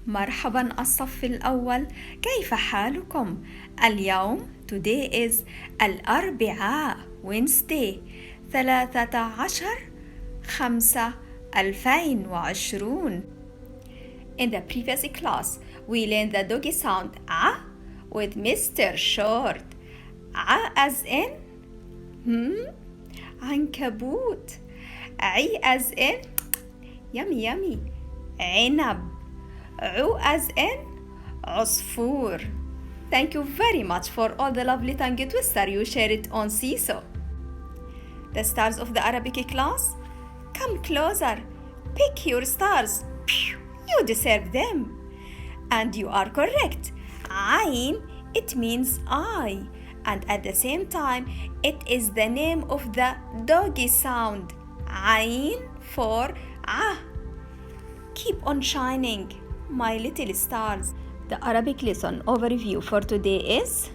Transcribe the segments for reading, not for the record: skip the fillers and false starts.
مرحبا الصف الأول، كيف حالكم؟ اليوم today is الأربعاء Wednesday 13/5/2020. In the previous class, we learned the doggy sound A with Mr. Short. A as in عنكبوت. عي as in yummy yummy عنب. عو as in عصفور. Thank you very much for all the lovely tongue twister you shared on Seesaw. The stars of the Arabic class, come closer. Pick your stars. You deserve them. And you are correct. Ain, it means eye. And at the same time, it is the name of the doggy sound. Ain for ah. Keep on shining, my little stars. The Arabic lesson overview for today is: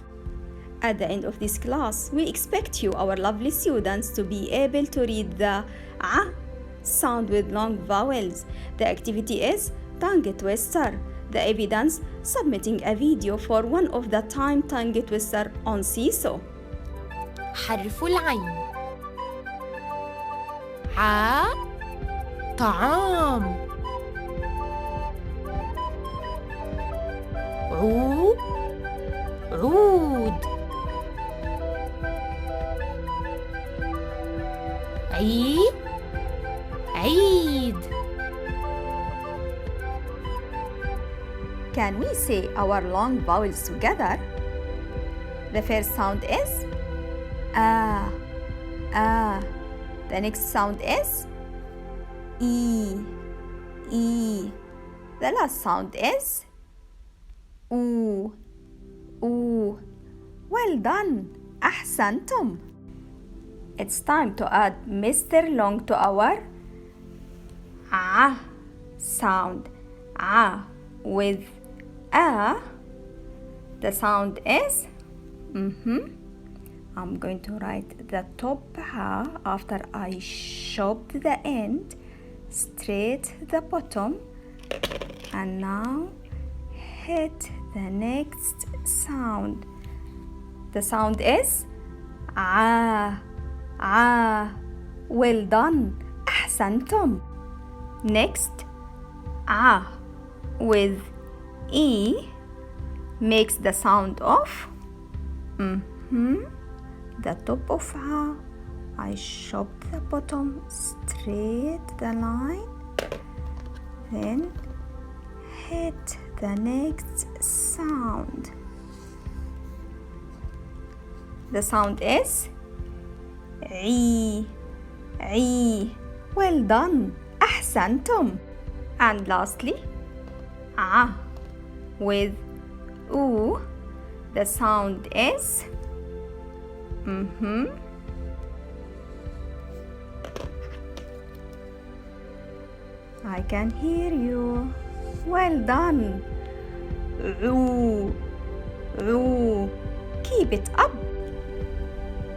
at the end of this class, we expect you, our lovely students, to be able to read the A sound with long vowels. The activity is tongue twister. The evidence: submitting a video for one of the time tongue twister on Seesaw. حرف العين. ع طعام. عو عود. عي عيد. Can we say our long vowels together? The first sound is A. A. The next sound is E. E. The last sound is Oo. Oo. Well done. أحسنتم. It's time to add Mr. Long to our A sound. A with A. The sound is I'm going to write the top A after I chopped the end, straight the bottom, and now hit the next sound. The sound is A. A. Well done. أحسنتم. Next, A with E makes the sound of the top of A. I chop the bottom, straight the line, then hit the next sound. The sound is عي. عي. Well done. أحسنتم. And lastly, A with Oo. The sound is I can hear you. Well done. Oo. Oo. Keep it up.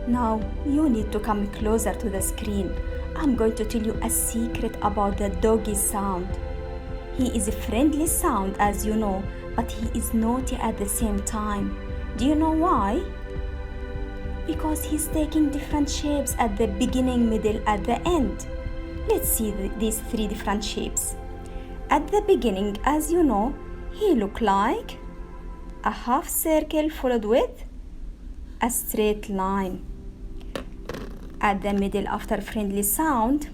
Now you need to come closer to the screen. I'm going to tell you a secret about the doggy sound. He is a friendly sound, as you know, but he is naughty at the same time. Do you know why? Because he's taking different shapes at the beginning, middle, at the end. Let's see these three different shapes. At the beginning, as you know, he look like a half circle followed with a straight line. At the middle, after friendly sound,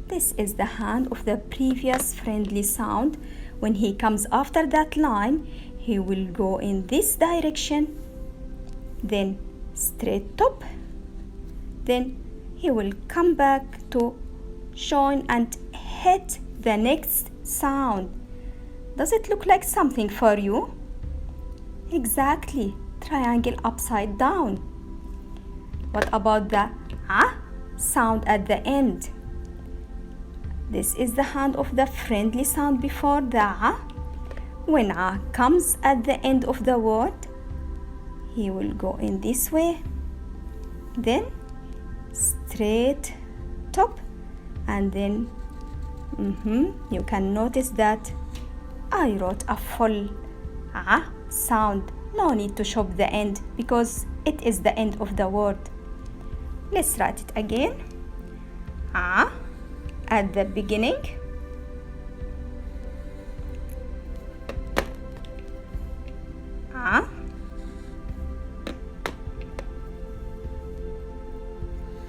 this is the hand of the previous friendly sound. When he comes after that line, he will go in this direction, then straight top, then he will come back to join and hit the next sound. Does it look like something for you? Exactly, triangle upside down. What about the A sound at the end? This is the hand of the friendly sound before the A. When A comes at the end of the word, he will go in this way, then straight top, and then You can notice that I wrote a full sound. No need to shop the end because it is the end of the word. Let's write it again. At the beginning.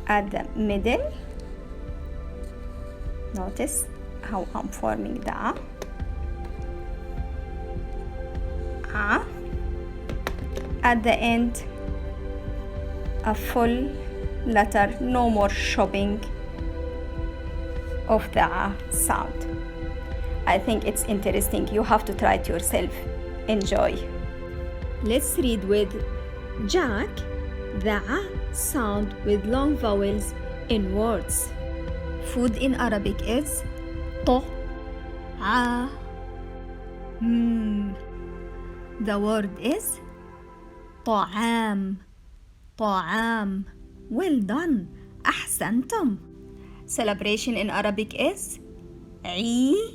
At the middle. Notice how I'm forming the at the end, a full letter, no more shopping of the sound. I think it's interesting. You have to try it yourself. Enjoy. Let's read with Jack the sound with long vowels in words. Food in Arabic is طعام. The word is طعام. طعام. Well done. أحسنتم. Celebration in Arabic is عيد.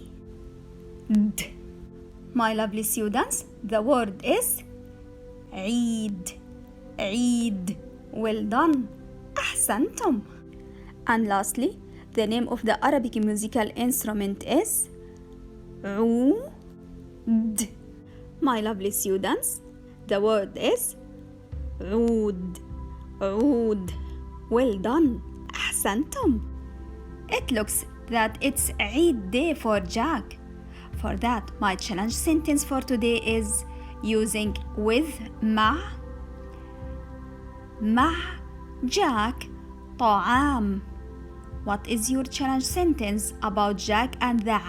My lovely students, the word is عيد. عيد. Well done. أحسنتم. And lastly, the name of the Arabic musical instrument is عود. My lovely students, the word is عود. عود. Well done. أحسنتم. It looks that it's Eid day for Jack. For that, my challenge sentence for today is using with مع Jack طعام. What is your challenge sentence about Jack and the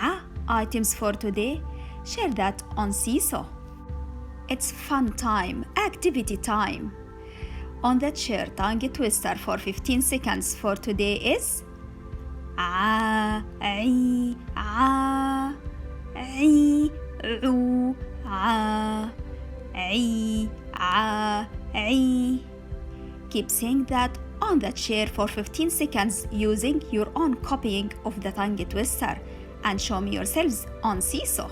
items for today? Share that on Seesaw. It's fun time, activity time. On the chair, tongue twister for 15 seconds for today is عي عا عي عو عا عي عا عي. Keep saying that on the chair for 15 seconds using your own copying of the tongue twister and show me yourselves on Seesaw.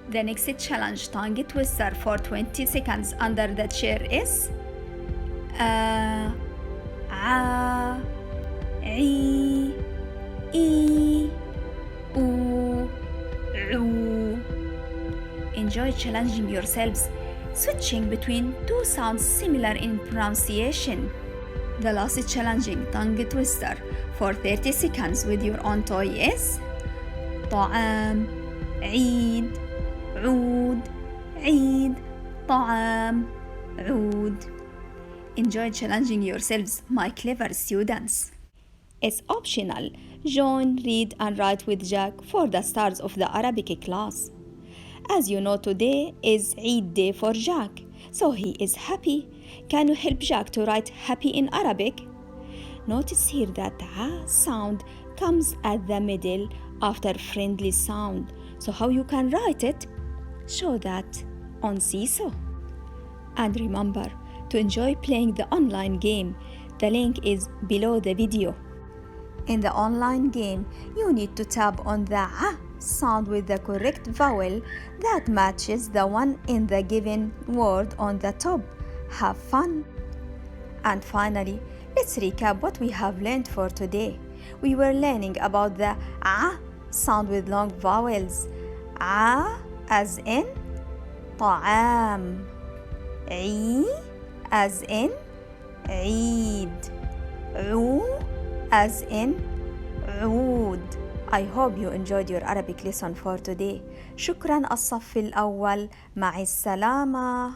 The next challenge tongue twister for 20 seconds under the chair is a عي إي أو عو. Enjoy challenging yourselves, switching between two sounds similar in pronunciation. The last challenging tongue twister for 30 seconds with your own toy is طعام عيد عود عيد طعام عود. Enjoy challenging yourselves, my clever students. It's optional. Join, read and write with Jack for the stars of the Arabic class. As you know, today is Eid day for Jack, so he is happy. Can you help Jack to write happy in Arabic? Notice here that a sound comes at the middle after friendly sound. So how you can write it? Show that on Seesaw. And remember to enjoy playing the online game. The link is below the video. In the online game, you need to tap on the sound with the correct vowel that matches the one in the given word on the top. Have fun! And finally, let's recap what we have learned for today. We were learning about the sound with long vowels. As in طعام. As in عيد. As in عود. I hope you enjoyed your Arabic lesson for today. شكرا الصف الأول. مع السلامة.